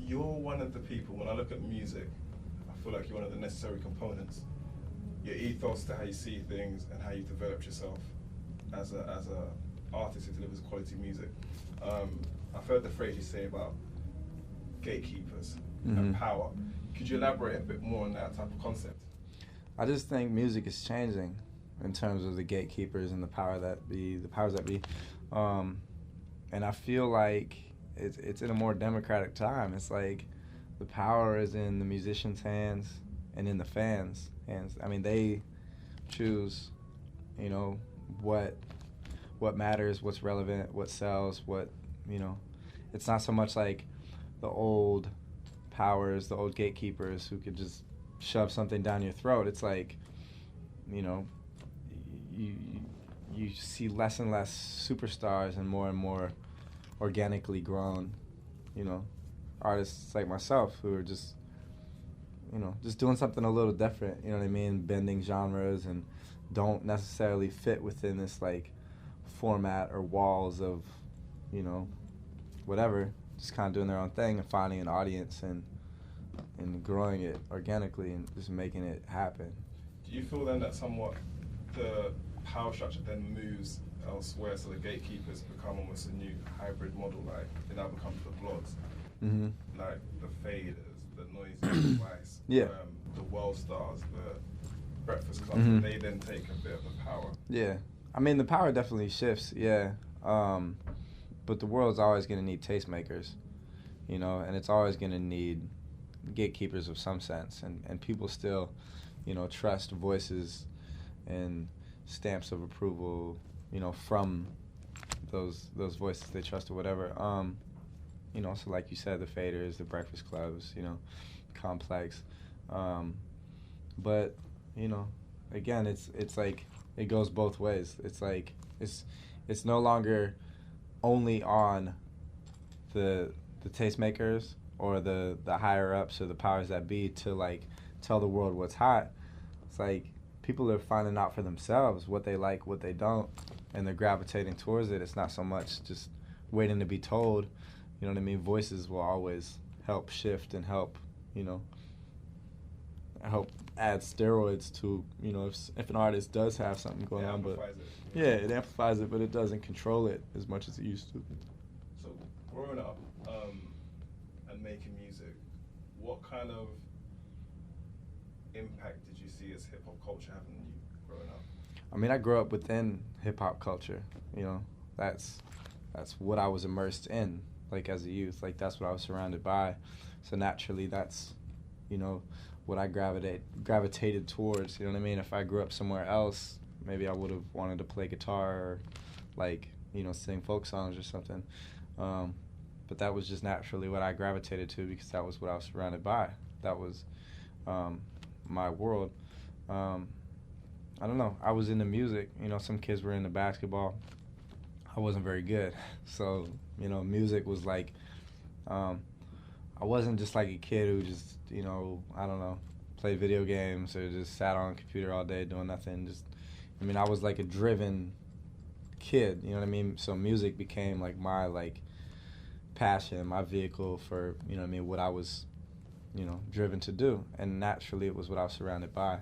you're one of the people, when I look at music, I feel like you're one of the necessary components. Your ethos to how you see things and how you developed yourself as a artist who delivers quality music. I've heard the phrase you say about gatekeepers and power. Could you elaborate a bit more on that type of concept? I just think music is changing in terms of the gatekeepers and the powers that be. And I feel like it's in a more democratic time. It's like the power is in the musicians' hands and in the fans' hands. I mean, they choose, you know, what matters, what's relevant, what sells, what, you know. It's not so much like the old powers, the old gatekeepers who could just shove something down your throat. It's like, you know, you see less and less superstars and more organically grown, you know, artists like myself who are just, you know, just doing something a little different, you know what I mean, bending genres and don't necessarily fit within this like format or walls of, you know, whatever, just kind of doing their own thing and finding an audience and growing it organically and just making it happen. Do you feel then that somewhat the power structure then moves elsewhere, so the gatekeepers become almost a new hybrid model, like it now becomes the blogs, like the faders, the noisy device, the world stars, the breakfast clubs, they then take a bit of the power. Yeah, I mean the power definitely shifts, but the world's always going to need tastemakers, you know, and it's always going to need gatekeepers of some sense, and people still, you know, trust voices and stamps of approval, you know, from those voices they trust or whatever. You know, so like you said, the faders, the breakfast clubs, you know, complex. But, you know, again, it's like it goes both ways. It's like it's no longer only on the tastemakers or the higher ups or the powers that be to like tell the world what's hot. It's like people are finding out for themselves what they like, what they don't, and they're gravitating towards it. It's not so much just waiting to be told. You know what I mean? Voices will always help shift and help, you know, help add steroids to, you know, if an artist does have something going on. But it amplifies it, but it doesn't control it as much as it used to. So growing up and making music, what kind of impact did you see as hip-hop culture having on you growing up? I mean, I grew up within hip-hop culture, you know. That's what I was immersed in, like, as a youth. Like, that's what I was surrounded by. So naturally, that's, you know, what I gravitated towards, you know what I mean? If I grew up somewhere else, maybe I would have wanted to play guitar or, like, you know, sing folk songs or something. But that was just naturally what I gravitated to because that was what I was surrounded by. That was my world. I don't know. I was into music. You know, some kids were into basketball. I wasn't very good. So, you know, music was like, I wasn't just like a kid who just, you know, I don't know, played video games or just sat on a computer all day doing nothing. Just, I mean, I was like a driven kid, you know what I mean? So music became like my, like, passion, my vehicle for, you know what I mean, what I was, you know, driven to do. And naturally it was what I was surrounded by.